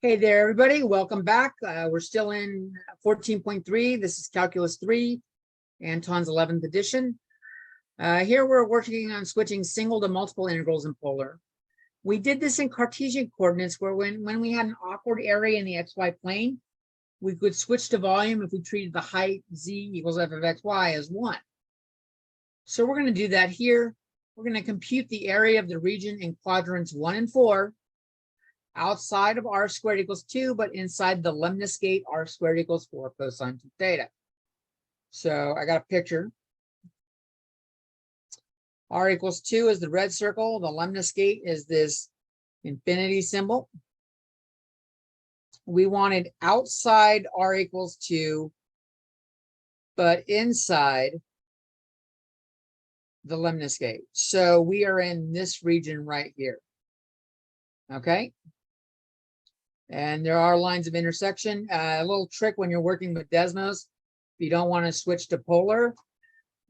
Hey there, everybody. Welcome back. We're still in 14.3. This is Calculus 3, Anton's 11th edition. Here we're working on switching single to multiple integrals in polar. We did this in Cartesian coordinates where when we had an awkward area in the xy plane, we could switch to volume if we treated the height z equals f of xy as 1. So we're going to do that here. We're going to compute the area of the region in quadrants 1 and 4. Outside of r squared equals 2, but inside the lemniscate r squared equals 4 cosine 2 theta. So I got a picture. R equals 2 is the red circle. The lemniscate is this infinity symbol. We wanted outside r equals 2, but inside the lemniscate. So we are in this region right here. Okay. And there are lines of intersection. A little trick when you're working with Desmos, if you don't want to switch to polar,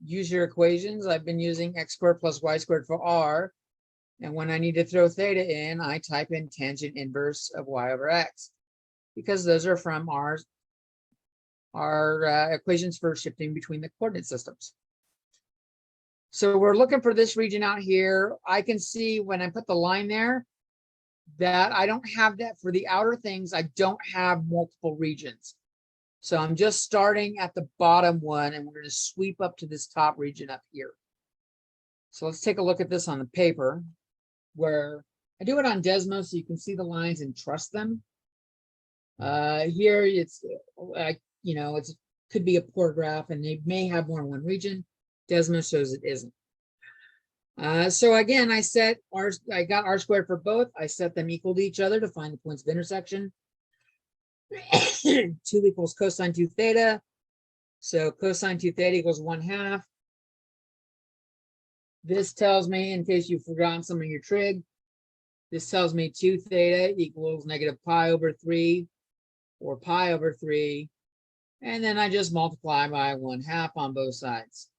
use your equations. I've been using x squared plus y squared for r. And when I need to throw theta in, I type in tangent inverse of y over x, because those are from our equations for shifting between the coordinate systems. So we're looking for this region out here. I can see when I put the line there, that I don't have that for the outer things. I don't have multiple regions. So I'm just starting at the bottom one, and we're going to sweep up to this top region up here. So let's take a look at this on the paper, where I do it on Desmos so you can see the lines and trust them. Here it's it could be a poor graph, and they may have more than one region. Desmos shows it isn't. So again, I got r squared for both. I set them equal to each other to find the points of intersection. 2 equals cosine 2 theta. So cosine 2 theta equals 1/2. This tells me, in case you've forgotten some of your trig, this tells me 2 theta equals negative pi over 3 or pi over 3. And then I just multiply by 1/2 on both sides.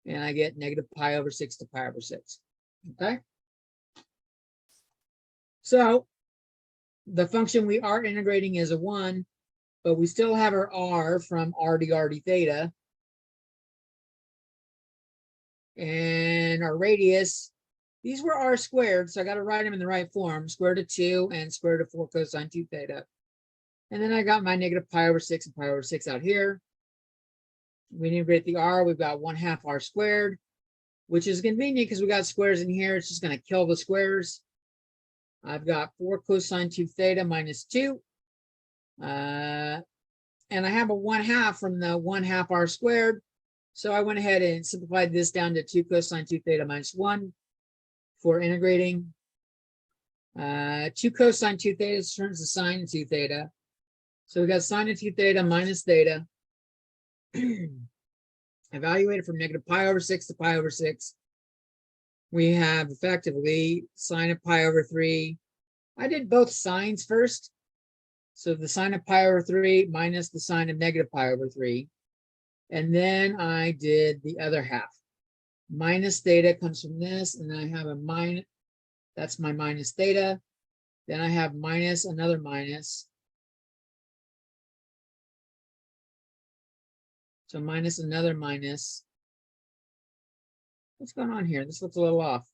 And I get negative pi over 6 to pi over 6. Okay. So the function we are integrating is a 1, but we still have our r from r d r d theta. And our radius, these were r squared, so I got to write them in the right form. Square root of 2 and square root of 4 cosine 2 theta. And then I got my negative pi over 6 and pi over 6 out here. We integrate the r, we've got 1/2 r squared, which is convenient because we got squares in here. It's just going to kill the squares. I've got 4 cosine 2 theta minus 2. And I have a 1/2 from the 1/2 r squared. So I went ahead and simplified this down to 2 cosine 2 theta minus 1 for integrating. 2 cosine 2 theta turns to sine 2 theta. So we got sine of 2 theta minus theta. Evaluated from negative pi over 6 to pi over 6. We have effectively sine of pi over 3. I did both sines first. So the sine of pi over 3 minus the sine of negative pi over 3. And then I did the other half. Minus theta comes from this, and then I have a minus. That's my minus theta. Then I have minus another minus. So minus another minus. What's going on here? This looks a little off.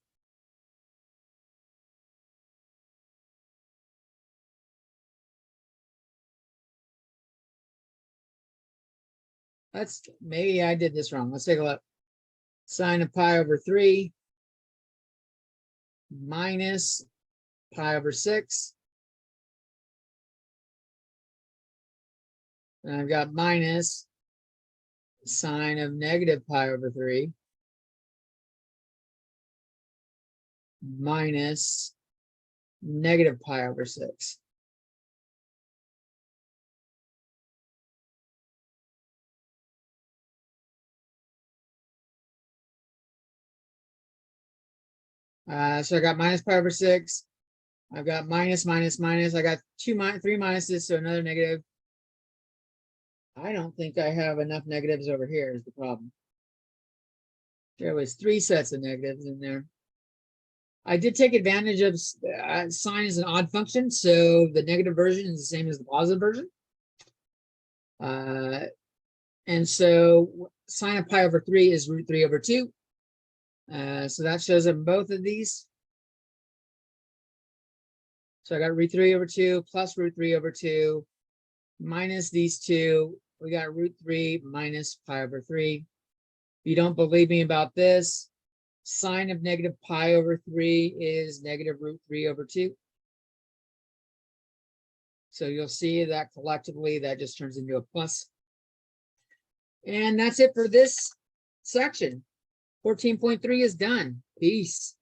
Maybe I did this wrong. Let's take a look. Sine of pi over 3 minus pi over 6. And I've got minus sine of negative pi over 3 minus negative pi over 6. So I got minus pi over 6. I've got minus, minus, minus. I got 3 minuses, so another negative. I don't think I have enough negatives over here is the problem. There was 3 sets of negatives in there. I did take advantage of sine is an odd function, so the negative version is the same as the positive version. And so sine of pi over 3 is root 3 over 2. So that shows up in both of these. So I got root 3 over 2 plus root 3 over 2 minus these two. We got root 3 minus pi over 3. If you don't believe me about this, sine of negative pi over 3 is negative root 3 over 2. So you'll see that collectively that just turns into a plus. And that's it for this section. 14.3 is done. Peace.